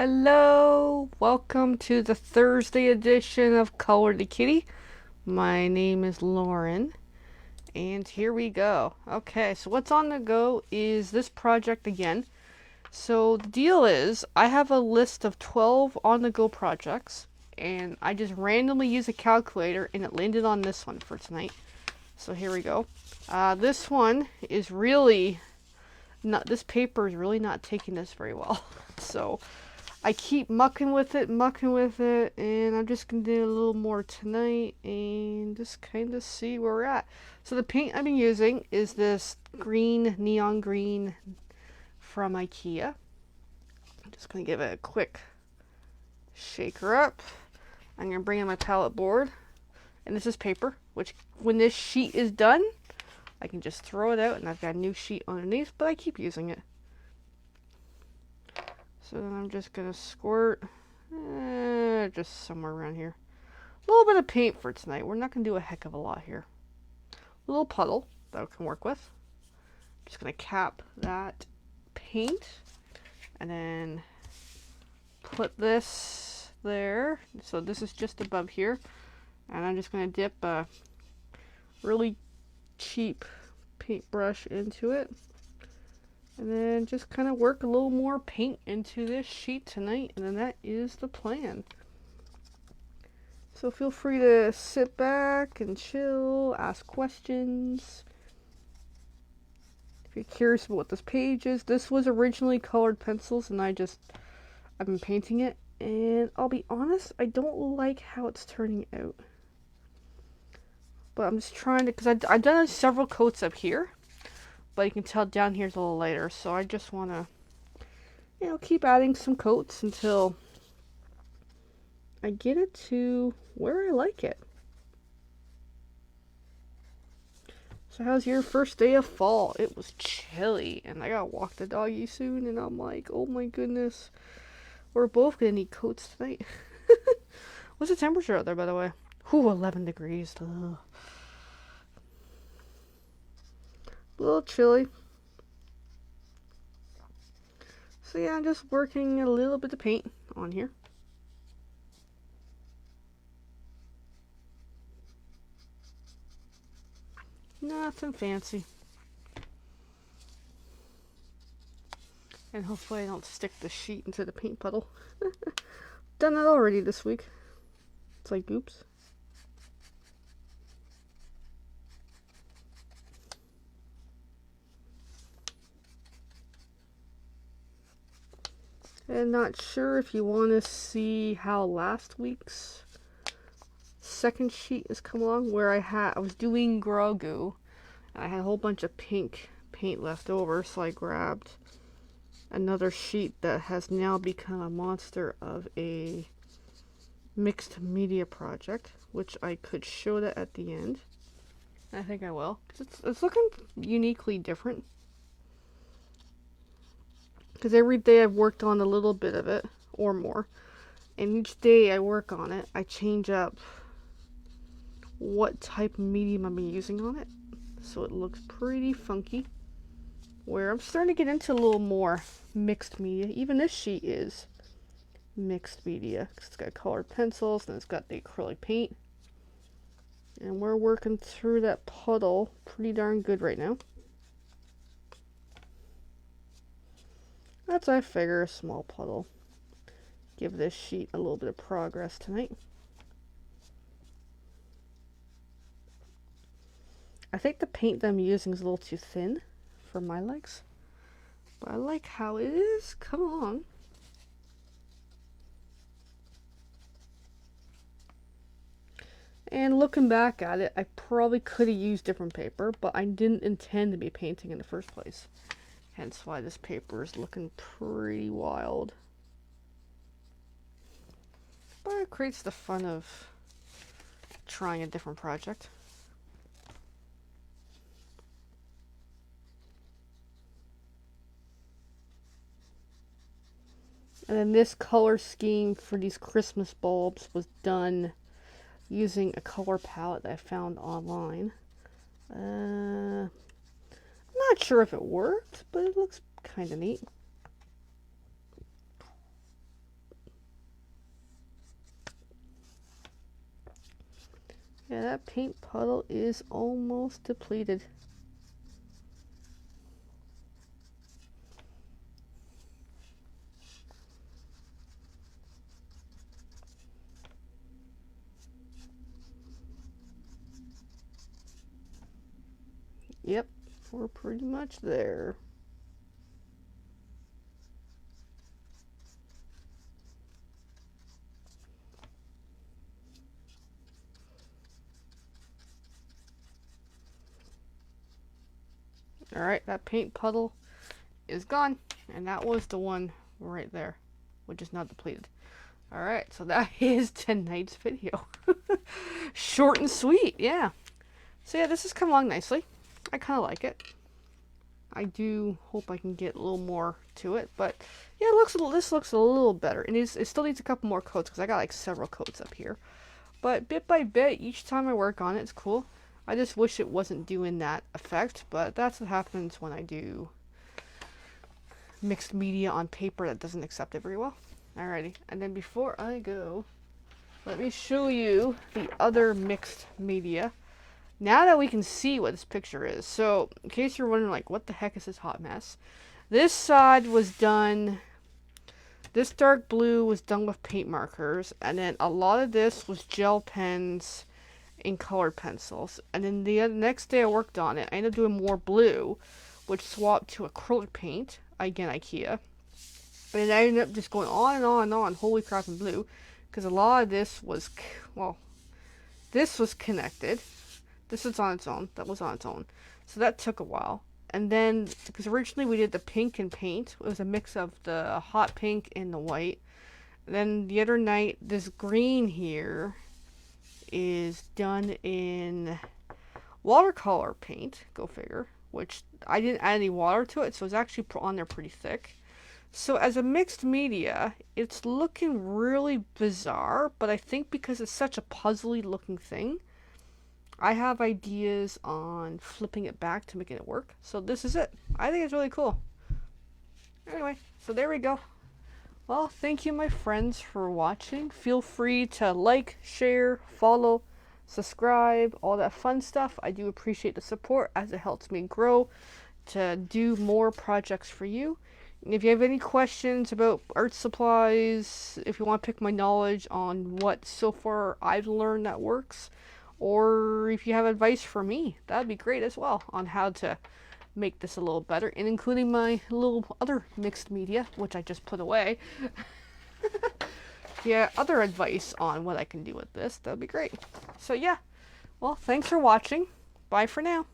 Hello, welcome to the Thursday edition of Color the Kitty. My name is Lauren, and here we go. Okay, so what's on the go is this project again. So the deal is, I have a list of 12 on the go projects, and I just randomly used a calculator, and it landed on this one for tonight. So here we go. This one is really not, this paper is really not taking this very well. So I keep mucking with it, and I'm just going to do a little more tonight and just kind of see where we're at. So the paint I've been using is this green, neon green from IKEA. I'm just going to give it a quick shaker up. I'm going to bring in my palette board, and this is paper, which when this sheet is done, I can just throw it out, and I've got a new sheet underneath, but I keep using it. So then I'm just going to squirt just somewhere around here. A little bit of paint for tonight. We're not going to do a heck of a lot here. A little puddle that we can work with. Just going to cap that paint and then put this there. So this is just above here. And I'm just going to dip a really cheap paintbrush into it. And then just kind of work a little more paint into this sheet tonight. And then that is the plan. So feel free to sit back and chill, ask questions. If you're curious about what this page is, this was originally colored pencils and I've been painting it. And I'll be honest, I don't like how it's turning out. But I'm just trying to, because I've done several coats up here. But you can tell down here's a little lighter. So I just want to, keep adding some coats until I get it to where I like it. So how's your first day of fall? It was chilly, and I gotta walk the doggy soon, and I'm like, oh my goodness. We're both gonna need coats tonight. What's the temperature out there, by the way? Ooh, 11 degrees. Ugh. A little chilly. So yeah, I'm just working a little bit of paint on here. Nothing fancy. And hopefully I don't stick the sheet into the paint puddle. Done that already this week. It's like, oops. And not sure if you want to see how last week's second sheet has come along, where I was doing Grogu, and I had a whole bunch of pink paint left over, so I grabbed another sheet that has now become a monster of a mixed media project, which I could show that at the end. I think I will, because it's looking uniquely different. Because every day I've worked on a little bit of it, or more. And each day I work on it, I change up what type of medium I'm using on it. So it looks pretty funky. Where I'm starting to get into a little more mixed media. Even this sheet is mixed media. Cause it's got colored pencils, and it's got the acrylic paint. And we're working through that puddle pretty darn good right now. That's, I figure, a small puddle. Give this sheet a little bit of progress tonight. I think the paint that I'm using is a little too thin for my legs. But I like how it is. Come on. And looking back at it, I probably could have used different paper, but I didn't intend to be painting in the first place. Hence why this paper is looking pretty wild. But it creates the fun of trying a different project. And then this color scheme for these Christmas bulbs was done using a color palette that I found online. I'm not sure if it worked, but it looks kind of neat. Yeah, that paint puddle is almost depleted. Yep, we're pretty much there. Alright, that paint puddle is gone. And that was the one right there, which is not depleted. Alright, so that is tonight's video. Short and sweet, yeah. So yeah, this has come along nicely. I kind of like it. I do hope I can get a little more to it, but yeah, this looks a little better. And it still needs a couple more coats because I got like several coats up here. But bit by bit, each time I work on it, it's cool. I just wish it wasn't doing that effect, but that's what happens when I do mixed media on paper that doesn't accept it very well. Alrighty, and then before I go, let me show you the other mixed media. Now that we can see what this picture is, so in case you're wondering like, what the heck is this hot mess? This side was done, this dark blue was done with paint markers, and then a lot of this was gel pens and colored pencils. And then the next day I worked on it, I ended up doing more blue, which swapped to acrylic paint, again IKEA. And I ended up just going on and on and on, holy crap, in blue, because a lot of this was, well, this was connected. This was on its own. That was on its own. So that took a while. And then, because originally we did the pink and paint. It was a mix of the hot pink and the white. And then the other night, this green here is done in watercolor paint. Go figure. Which I didn't add any water to it, so it's actually on there pretty thick. So as a mixed media, it's looking really bizarre. But I think because it's such a puzzly looking thing, I have ideas on flipping it back to making it work. So this is it. I think it's really cool. Anyway, so there we go. Well, thank you, my friends, for watching. Feel free to like, share, follow, subscribe, all that fun stuff. I do appreciate the support as it helps me grow to do more projects for you. And if you have any questions about art supplies, if you want to pick my knowledge on what so far I've learned that works, or if you have advice for me, that'd be great as well on how to make this a little better, and including my little other mixed media, which I just put away. Yeah, other advice on what I can do with this, that'd be great. So yeah, well, thanks for watching. Bye for now.